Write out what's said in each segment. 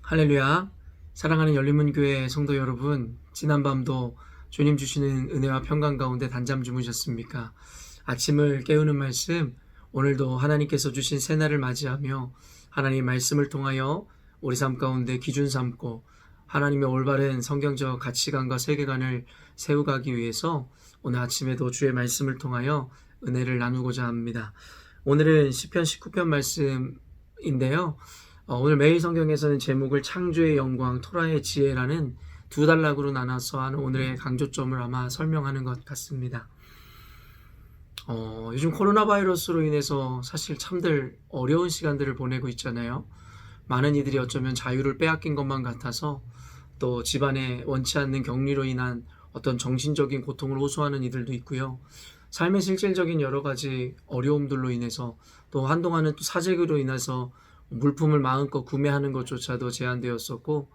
할렐루야. 사랑하는 열린문교회 성도 여러분, 지난밤도 주님 주시는 은혜와 평강 가운데 단잠 주무셨습니까? 아침을 깨우는 말씀, 오늘도 하나님께서 주신 새날을 맞이하며 하나님의 말씀을 통하여 우리 삶 가운데 기준 삼고 하나님의 올바른 성경적 가치관과 세계관을 세워가기 위해서 오늘 아침에도 주의 말씀을 통하여 은혜를 나누고자 합니다. 오늘은 시편 19편 말씀인데요. 오늘 매일 성경에서는 제목을 창조의 영광, 토라의 지혜라는 두 단락으로 나눠서 하는 오늘의 강조점을 아마 설명하는 것 같습니다. 요즘 코로나 바이러스로 인해서 사실 참들 어려운 시간들을 보내고 있잖아요. 많은 이들이 어쩌면 자유를 빼앗긴 것만 같아서 또 집안에 원치 않는 격리로 인한 어떤 정신적인 고통을 호소하는 이들도 있고요. 삶의 실질적인 여러 가지 어려움들로 인해서 또 한동안은 또 사재기로 인해서 물품을 마음껏 구매하는 것조차도 제한되었었고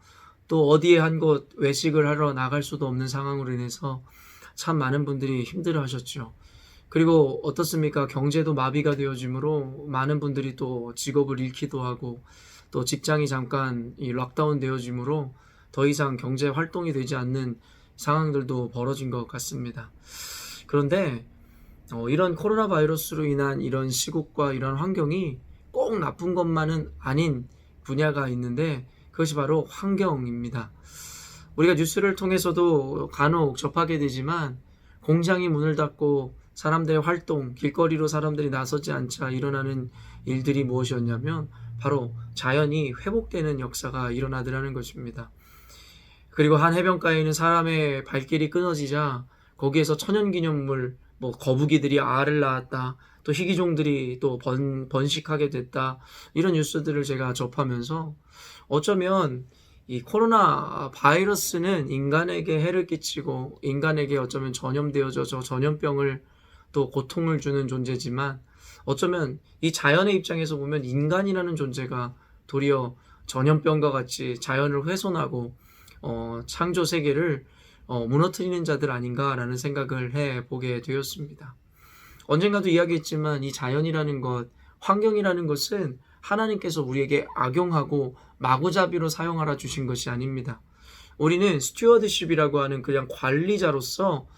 또 어디에 한 곳 외식을 하러 나갈 수도 없는 상황으로 인해서 참 많은 분들이 힘들어 하셨죠. 그리고 어떻습니까? 경제도 마비가 되어지므로 많은 분들이 또 직업을 잃기도 하고 또 직장이 잠깐 이 락다운 되어지므로 더 이상 경제 활동이 되지 않는 상황들도 벌어진 것 같습니다. 그런데 이런 코로나 바이러스로 인한 이런 시국과 이런 환경이 꼭 나쁜 것만은 아닌 분야가 있는데 그것이 바로 환경입니다. 우리가 뉴스를 통해서도 간혹 접하게 되지만 공장이 문을 닫고 사람들의 활동, 길거리로 사람들이 나서지 않자 일어나는 일들이 무엇이었냐면 바로 자연이 회복되는 역사가 일어나더라는 것입니다. 그리고 한 해변가에는 사람의 발길이 끊어지자 거기에서 천연기념물, 거북이들이 알을 낳았다, 또 희귀종들이 또 번식하게 됐다, 이런 뉴스들을 제가 접하면서 어쩌면 이 코로나 바이러스는 인간에게 해를 끼치고 인간에게 어쩌면 전염되어져 전염병을 또 고통을 주는 존재지만 어쩌면 이 자연의 입장에서 보면 인간이라는 존재가 도리어 전염병과 같이 자연을 훼손하고 창조 세계를 무너뜨리는 자들 아닌가라는 생각을 해보게 되었습니다. 언젠가도 이야기했지만 이 자연이라는 것, 환경이라는 것은 하나님께서 우리에게 악용하고 마구잡이로 사용하라 주신 것이 아닙니다. 우리는 스튜어드십이라고 하는 그냥 관리자로서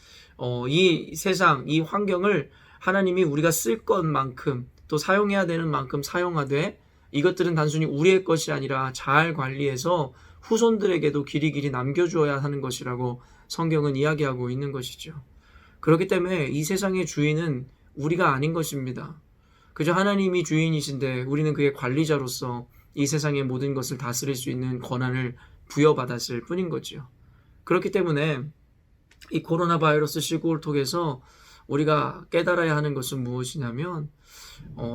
이 세상, 이 환경을 하나님이 우리가 쓸 것만큼 또 사용해야 되는 만큼 사용하되 이것들은 단순히 우리의 것이 아니라 잘 관리해서 후손들에게도 길이길이 남겨주어야 하는 것이라고 성경은 이야기하고 있는 것이죠. 그렇기 때문에 이 세상의 주인은 우리가 아닌 것입니다. 그저 하나님이 주인이신데 우리는 그의 관리자로서 이 세상의 모든 것을 다스릴 수 있는 권한을 부여받았을 뿐인 거죠. 그렇기 때문에 이 코로나 바이러스 시국을 통해서 우리가 깨달아야 하는 것은 무엇이냐면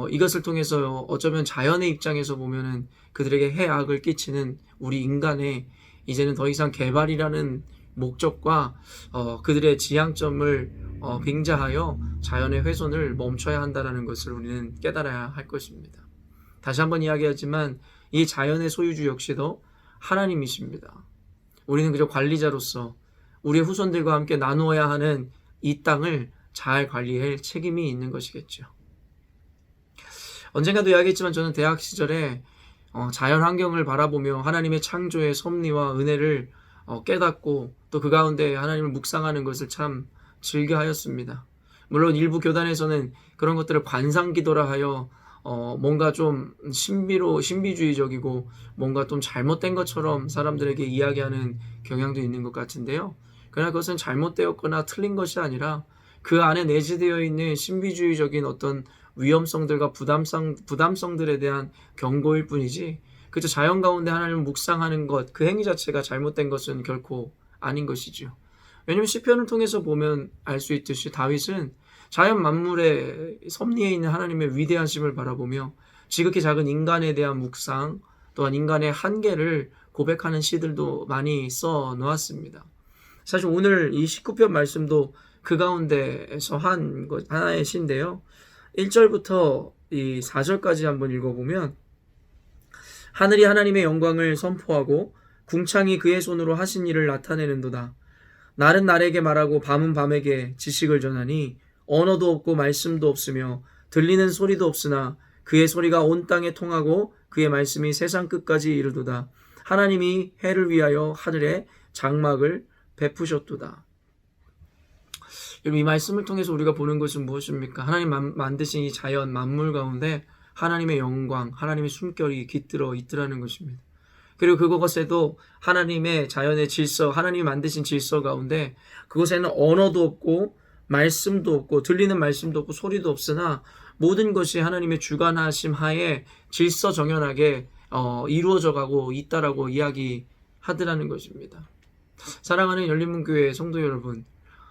이것을 통해서 어쩌면 자연의 입장에서 보면은 그들에게 해악을 끼치는 우리 인간의 이제는 더 이상 개발이라는 목적과 그들의 지향점을 빙자하여 자연의 훼손을 멈춰야 한다는 것을 우리는 깨달아야 할 것입니다. 다시 한번 이야기하지만 이 자연의 소유주 역시도 하나님이십니다. 우리는 그저 관리자로서 우리의 후손들과 함께 나누어야 하는 이 땅을 잘 관리할 책임이 있는 것이겠죠. 언젠가도 이야기했지만 저는 대학 시절에 자연 환경을 바라보며 하나님의 창조의 섭리와 은혜를 깨닫고 또 그 가운데 하나님을 묵상하는 것을 참 즐겨하였습니다. 물론 일부 교단에서는 그런 것들을 관상기도라 하여 뭔가 좀 신비주의적이고 뭔가 좀 잘못된 것처럼 사람들에게 이야기하는 경향도 있는 것 같은데요. 그러나 그것은 잘못되었거나 틀린 것이 아니라 그 안에 내재되어 있는 신비주의적인 어떤 위험성들과 부담성들에 대한 경고일 뿐이지 그저 자연 가운데 하나님을 묵상하는 것, 그 행위 자체가 잘못된 것은 결코 아닌 것이죠. 왜냐하면 시편을 통해서 보면 알 수 있듯이 다윗은 자연 만물의 섭리에 있는 하나님의 위대하심을 바라보며 지극히 작은 인간에 대한 묵상, 또한 인간의 한계를 고백하는 시들도 많이 써 놓았습니다. 사실 오늘 이 19편 말씀도 그 가운데에서 하나의 시인데요. 1절부터 이 4절까지 한번 읽어보면 하늘이 하나님의 영광을 선포하고 궁창이 그의 손으로 하신 일을 나타내는도다. 날은 날에게 말하고 밤은 밤에게 지식을 전하니 언어도 없고 말씀도 없으며 들리는 소리도 없으나 그의 소리가 온 땅에 통하고 그의 말씀이 세상 끝까지 이르도다. 하나님이 해를 위하여 하늘에 장막을 베푸셨도다. 여러분, 이 말씀을 통해서 우리가 보는 것은 무엇입니까? 하나님 만드신 이 자연 만물 가운데 하나님의 영광, 하나님의 숨결이 깃들어 있더라는 것입니다. 그리고 그것에도 하나님의 자연의 질서, 하나님이 만드신 질서 가운데 그곳에는 언어도 없고 말씀도 없고 들리는 말씀도 없고 소리도 없으나 모든 것이 하나님의 주관하심 하에 질서정연하게 이루어져 가고 있다라고 이야기하더라는 것입니다. 사랑하는 열린문교회 성도 여러분,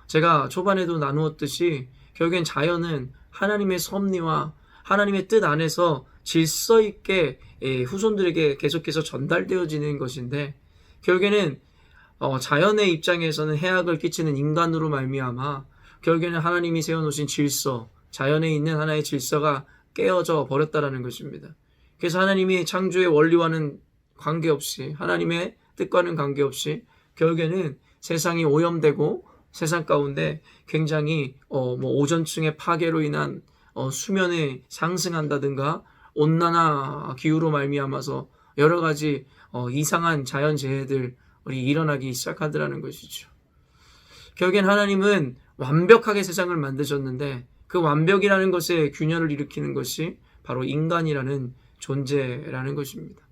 제가 초반에도 나누었듯이 결국엔 자연은 하나님의 섭리와 하나님의 뜻 안에서 질서 있게 후손들에게 계속해서 전달되어지는 것인데, 결국에는 자연의 입장에서는 해악을 끼치는 인간으로 말미암아 결국에는 하나님이 세워놓으신 질서, 자연에 있는 하나의 질서가 깨어져 버렸다라는 것입니다. 그래서 하나님이 창조의 원리와는 관계없이, 하나님의 뜻과는 관계없이 결국에는 세상이 오염되고 세상 가운데 굉장히 오존층의 파괴로 인한 수면이 상승한다든가 온난화 기후로 말미암아서 여러 가지 이상한 자연재해들이 일어나기 시작하더라는 것이죠. 결국엔 하나님은 완벽하게 세상을 만드셨는데 그 완벽이라는 것에 균열을 일으키는 것이 바로 인간이라는 존재라는 것입니다.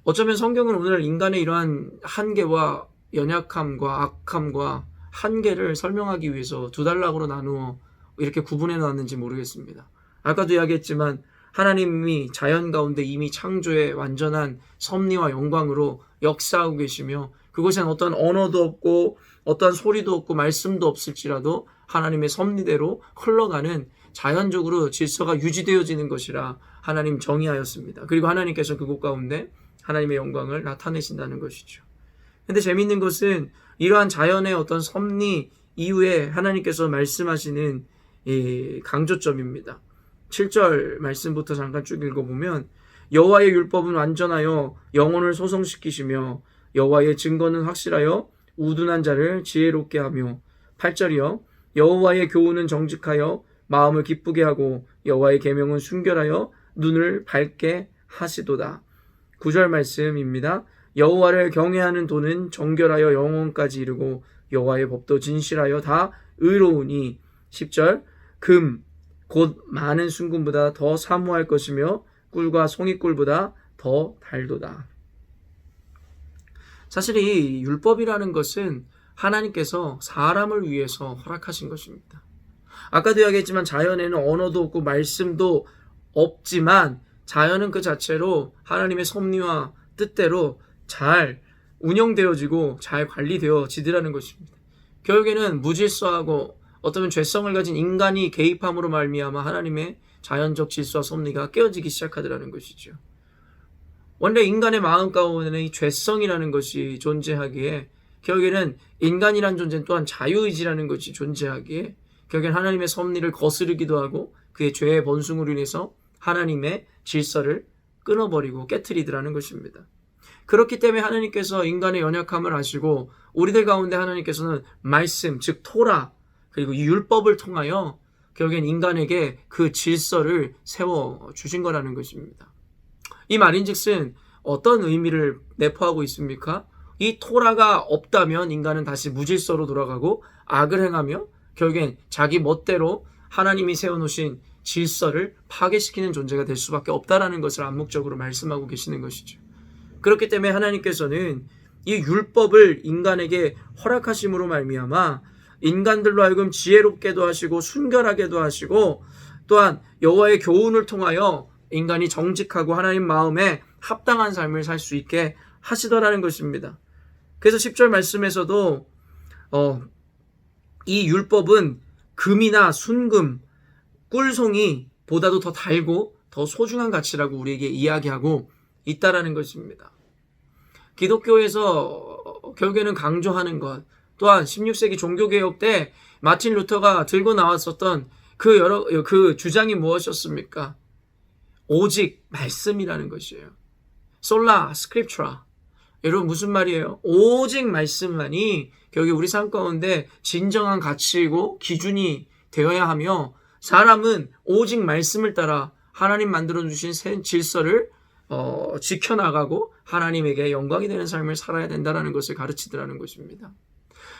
어쩌면 성경은 오늘 인간의 이러한 한계와 연약함과 악함과 한계를 설명하기 위해서 두 단락으로 나누어 이렇게 구분해 놨는지 모르겠습니다. 아까도 이야기했지만 하나님이 자연 가운데 이미 창조의 완전한 섭리와 영광으로 역사하고 계시며 그곳엔 어떤 언어도 없고 어떤 소리도 없고 말씀도 없을지라도 하나님의 섭리대로 흘러가는 자연적으로 질서가 유지되어지는 것이라 하나님 정의하였습니다. 그리고 하나님께서 그곳 가운데 하나님의 영광을 나타내신다는 것이죠. 근데 재미있는 것은 이러한 자연의 어떤 섭리 이후에 하나님께서 말씀하시는 이 강조점입니다. 7절 말씀부터 잠깐 쭉 읽어보면 여호와의 율법은 완전하여 영혼을 소성시키시며 여호와의 증거는 확실하여 우둔한 자를 지혜롭게 하며 8절이요 여호와의 교훈은 정직하여 마음을 기쁘게 하고 여호와의 계명은 순결하여 눈을 밝게 하시도다. 9절 말씀입니다. 여호와를 경외하는 도는 정결하여 영혼까지 이르고 여호와의 법도 진실하여 다 의로우니 10절 금 곧 많은 순금보다 더 사모할 것이며 꿀과 송이꿀보다 더 달도다. 사실 이 율법이라는 것은 하나님께서 사람을 위해서 허락하신 것입니다. 아까도 이야기했지만 자연에는 언어도 없고 말씀도 없지만 자연은 그 자체로 하나님의 섭리와 뜻대로 잘 운영되어지고 잘 관리되어지더라는 것입니다. 결국에는 무질서하고 어쩌면 죄성을 가진 인간이 개입함으로 말미암아 하나님의 자연적 질서와 섭리가 깨어지기 시작하더라는 것이죠. 원래 인간의 마음 가운데는 이 죄성이라는 것이 존재하기에 결국에는 인간이란 존재는 또한 자유의지라는 것이 존재하기에 결국엔 하나님의 섭리를 거스르기도 하고 그의 죄의 번숭으로 인해서 하나님의 질서를 끊어버리고 깨트리더라는 것입니다. 그렇기 때문에 하나님께서 인간의 연약함을 아시고 우리들 가운데 하나님께서는 말씀, 즉 토라 그리고 이 율법을 통하여 결국엔 인간에게 그 질서를 세워주신 거라는 것입니다. 이 말인즉슨 어떤 의미를 내포하고 있습니까? 이 토라가 없다면 인간은 다시 무질서로 돌아가고 악을 행하며 결국엔 자기 멋대로 하나님이 세워놓으신 질서를 파괴시키는 존재가 될 수밖에 없다라는 것을 암묵적으로 말씀하고 계시는 것이죠. 그렇기 때문에 하나님께서는 이 율법을 인간에게 허락하심으로 말미암아 인간들로 하여금 지혜롭게도 하시고 순결하게도 하시고 또한 여호와의 교훈을 통하여 인간이 정직하고 하나님 마음에 합당한 삶을 살 수 있게 하시더라는 것입니다. 그래서 10절 말씀에서도 이 율법은 금이나 순금, 꿀송이 보다도 더 달고 더 소중한 가치라고 우리에게 이야기하고 있다라는 것입니다. 기독교에서 결국에는 강조하는 것 또한 16세기 종교개혁 때 마틴 루터가 들고 나왔었던 그 주장이 무엇이었습니까? 오직 말씀이라는 것이에요. 솔라 스크립트라. 여러분 무슨 말이에요? 오직 말씀만이 결국 우리 삶 가운데 진정한 가치이고 기준이 되어야 하며 사람은 오직 말씀을 따라 하나님 만들어주신 새 질서를 지켜나가고 하나님에게 영광이 되는 삶을 살아야 된다는 것을 가르치더라는 것입니다.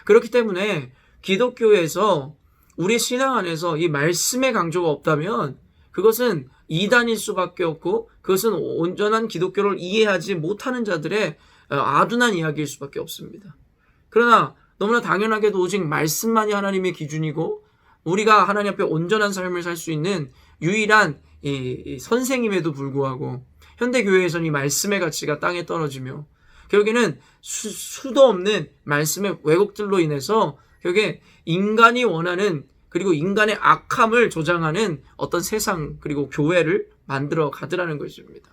그렇기 때문에 기독교에서 우리 신앙 안에서 이 말씀의 강조가 없다면 그것은 이단일 수밖에 없고 그것은 온전한 기독교를 이해하지 못하는 자들의 아둔한 이야기일 수밖에 없습니다. 그러나 너무나 당연하게도 오직 말씀만이 하나님의 기준이고 우리가 하나님 앞에 온전한 삶을 살 수 있는 유일한 이 선생임에도 불구하고 현대교회에서는 이 말씀의 가치가 땅에 떨어지며 결국에는 수도 없는 말씀의 왜곡들로 인해서 결국에 인간이 원하는 그리고 인간의 악함을 조장하는 어떤 세상 그리고 교회를 만들어 가더라는 것입니다.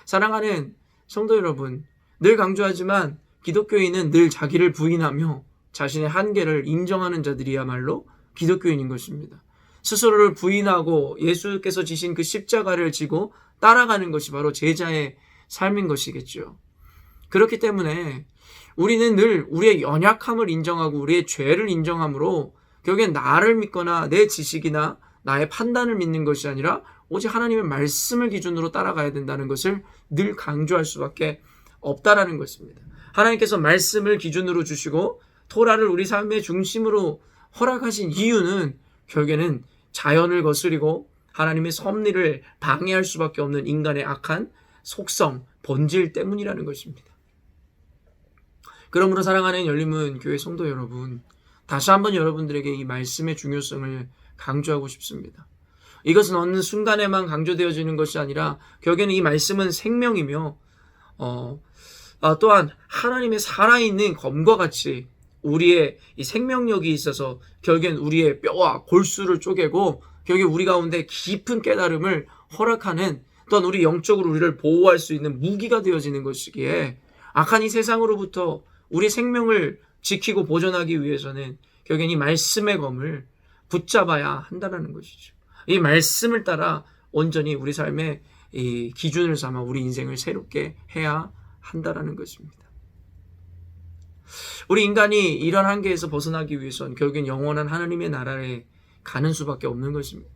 사랑하는 성도 여러분, 늘 강조하지만 기독교인은 늘 자기를 부인하며 자신의 한계를 인정하는 자들이야말로 기독교인인 것입니다. 스스로를 부인하고 예수께서 지신 그 십자가를 지고 따라가는 것이 바로 제자의 삶인 것이겠죠. 그렇기 때문에 우리는 늘 우리의 연약함을 인정하고 우리의 죄를 인정함으로 결국엔 나를 믿거나 내 지식이나 나의 판단을 믿는 것이 아니라 오직 하나님의 말씀을 기준으로 따라가야 된다는 것을 늘 강조할 수밖에 없다라는 것입니다. 하나님께서 말씀을 기준으로 주시고 토라를 우리 삶의 중심으로 허락하신 이유는 결국에는 자연을 거스리고 하나님의 섭리를 방해할 수밖에 없는 인간의 악한 속성, 본질 때문이라는 것입니다. 그러므로 사랑하는 열림은 교회 성도 여러분, 다시 한번 여러분들에게 이 말씀의 중요성을 강조하고 싶습니다. 이것은 어느 순간에만 강조되어지는 것이 아니라 결국에는 이 말씀은 생명이며 또한 하나님의 살아있는 검과 같이 우리의 이 생명력이 있어서 결국엔 우리의 뼈와 골수를 쪼개고 결국 우리 가운데 깊은 깨달음을 허락하는 또한 우리 영적으로 우리를 보호할 수 있는 무기가 되어지는 것이기에 악한 이 세상으로부터 우리 생명을 지키고 보존하기 위해서는 결국엔 이 말씀의 검을 붙잡아야 한다는 것이죠. 이 말씀을 따라 온전히 우리 삶의 이 기준을 삼아 우리 인생을 새롭게 해야 한다는 것입니다. 우리 인간이 이런 한계에서 벗어나기 위해서는 결국엔 영원한 하나님의 나라에 가는 수밖에 없는 것입니다.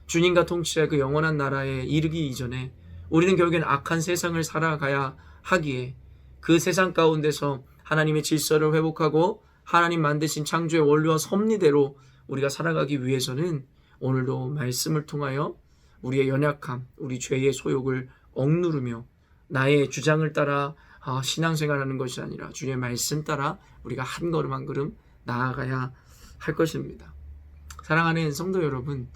주님과 통치할 그 영원한 나라에 이르기 이전에 우리는 결국엔 악한 세상을 살아가야 하기에 그 세상 가운데서 하나님의 질서를 회복하고 하나님 만드신 창조의 원리와 섭리대로 우리가 살아가기 위해서는 오늘도 말씀을 통하여 우리의 연약함, 우리 죄의 소욕을 억누르며 나의 주장을 따라 신앙생활하는 것이 아니라 주의 말씀 따라 우리가 한 걸음 한 걸음 나아가야 할 것입니다. 사랑하는 성도 여러분,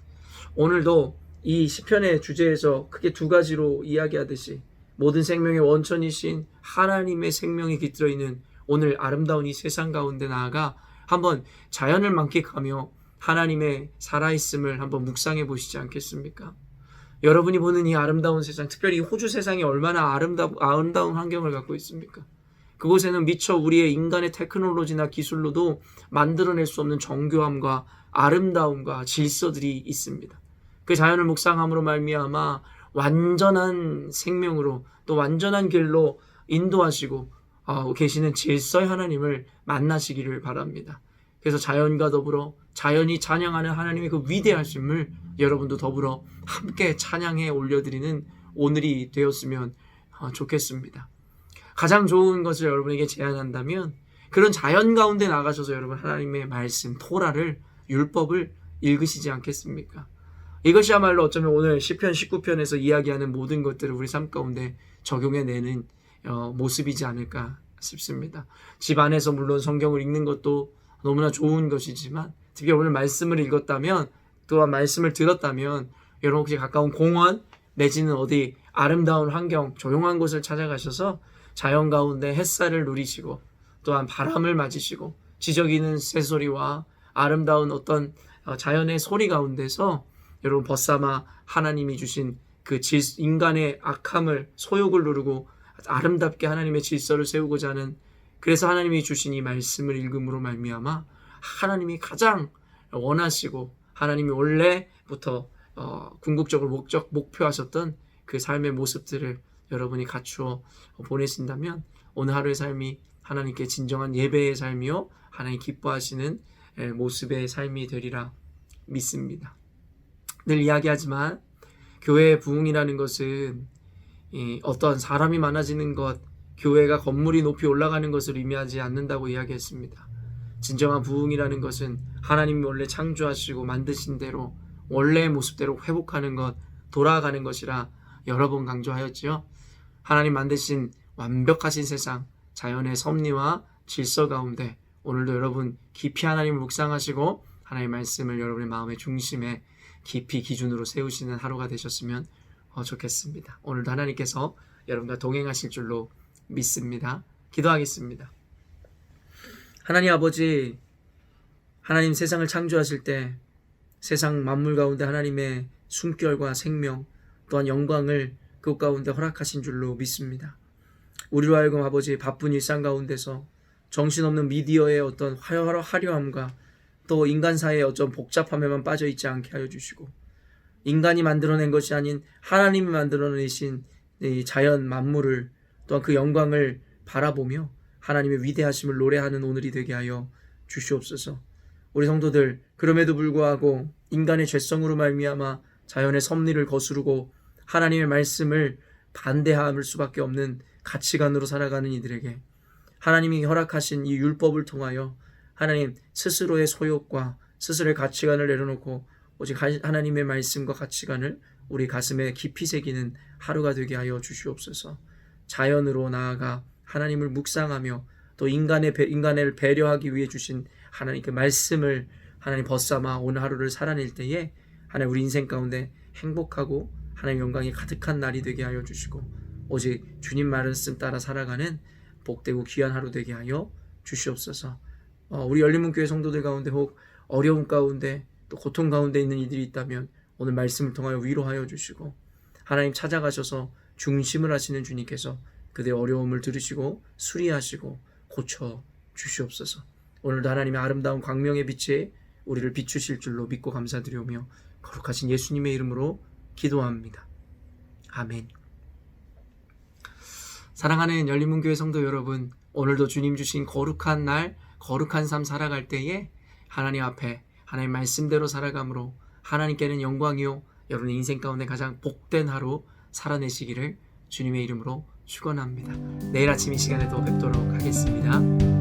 오늘도 이 시편의 주제에서 크게 두 가지로 이야기하듯이 모든 생명의 원천이신 하나님의 생명이 깃들어 있는 오늘 아름다운 이 세상 가운데 나아가 한번 자연을 만끽하며 하나님의 살아있음을 한번 묵상해 보시지 않겠습니까? 여러분이 보는 이 아름다운 세상, 특별히 호주 세상이 얼마나 아름다운 환경을 갖고 있습니까? 그곳에는 미처 우리의 인간의 테크놀로지나 기술로도 만들어낼 수 없는 정교함과 아름다움과 질서들이 있습니다. 그 자연을 묵상함으로 말미암아 완전한 생명으로 또 완전한 길로 인도하시고 계시는 질서의 하나님을 만나시기를 바랍니다. 그래서 자연과 더불어 자연이 찬양하는 하나님의 그 위대하심을 여러분도 더불어 함께 찬양해 올려드리는 오늘이 되었으면 좋겠습니다. 가장 좋은 것을 여러분에게 제안한다면 그런 자연 가운데 나가셔서 여러분 하나님의 말씀, 토라를, 율법을 읽으시지 않겠습니까? 이것이야말로 어쩌면 오늘 시편 19편에서 이야기하는 모든 것들을 우리 삶 가운데 적용해내는 모습이지 않을까 싶습니다. 집 안에서 물론 성경을 읽는 것도 너무나 좋은 것이지만 특히 오늘 말씀을 읽었다면 또한 말씀을 들었다면 여러분 혹시 가까운 공원 내지는 어디 아름다운 환경 조용한 곳을 찾아가셔서 자연 가운데 햇살을 누리시고 또한 바람을 맞으시고 지저귀는 새소리와 아름다운 어떤 자연의 소리 가운데서 여러분 벗삼아 하나님이 주신 그 인간의 악함을 소욕을 누르고 아름답게 하나님의 질서를 세우고자 하는 그래서 하나님이 주신 이 말씀을 읽음으로 말미암아 하나님이 가장 원하시고 하나님이 원래부터 궁극적으로 목표하셨던 그 삶의 모습들을 여러분이 갖추어 보내신다면 오늘 하루의 삶이 하나님께 진정한 예배의 삶이요 하나님 기뻐하시는 모습의 삶이 되리라 믿습니다. 늘 이야기하지만 교회의 부흥이라는 것은 어떠한 사람이 많아지는 것, 교회가 건물이 높이 올라가는 것을 의미하지 않는다고 이야기했습니다. 진정한 부흥이라는 것은 하나님이 원래 창조하시고 만드신 대로 원래의 모습대로 회복하는 것, 돌아가는 것이라 여러 번 강조하였지요. 하나님 만드신 완벽하신 세상, 자연의 섭리와 질서 가운데 오늘도 여러분 깊이 하나님을 묵상하시고 하나님의 말씀을 여러분의 마음의 중심에 깊이 기준으로 세우시는 하루가 되셨으면 좋겠습니다. 오늘도 하나님께서 여러분과 동행하실 줄로 믿습니다. 기도하겠습니다. 하나님 아버지, 하나님 세상을 창조하실 때 세상 만물 가운데 하나님의 숨결과 생명 또한 영광을 그 가운데 허락하신 줄로 믿습니다. 우리로 하여금 아버지 바쁜 일상 가운데서 정신없는 미디어의 어떤 화려함과 또 인간사의 어떤 복잡함에만 빠져있지 않게 하여 주시고 인간이 만들어낸 것이 아닌 하나님이 만들어내신 이 자연 만물을 또한 그 영광을 바라보며 하나님의 위대하심을 노래하는 오늘이 되게 하여 주시옵소서. 우리 성도들 그럼에도 불구하고 인간의 죄성으로 말미암아 자연의 섭리를 거스르고 하나님의 말씀을 반대할 수밖에 없는 가치관으로 살아가는 이들에게 하나님이 허락하신 이 율법을 통하여 하나님 스스로의 소욕과 스스로의 가치관을 내려놓고 오직 하나님의 말씀과 가치관을 우리 가슴에 깊이 새기는 하루가 되게 하여 주시옵소서. 자연으로 나아가 하나님을 묵상하며 또 인간을 배려하기 위해 주신 하나님 그 말씀을 하나님 벗삼아 오늘 하루를 살아낼 때에 하나님 우리 인생 가운데 행복하고 하나님 영광이 가득한 날이 되게 하여 주시고 오직 주님 말씀 따라 살아가는 복되고 귀한 하루 되게 하여 주시옵소서. 우리 열린문교회 성도들 가운데 혹 어려움 가운데 또 고통 가운데 있는 이들이 있다면 오늘 말씀을 통하여 위로하여 주시고 하나님 찾아가셔서 중심을 하시는 주님께서 그들의 어려움을 들으시고 수리하시고 고쳐 주시옵소서. 오늘도 하나님의 아름다운 광명의 빛에 우리를 비추실 줄로 믿고 감사드리오며 거룩하신 예수님의 이름으로 기도합니다. 아멘. 사랑하는 열린문교회 성도 여러분, 오늘도 주님 주신 거룩한 날, 거룩한 삶 살아갈 때에 하나님 앞에 하나님 말씀대로 살아감으로 하나님께는 영광이요 여러분의 인생 가운데 가장 복된 하루 살아내시기를 주님의 이름으로 축원합니다. 내일 아침 이 시간에 또 뵙도록 하겠습니다.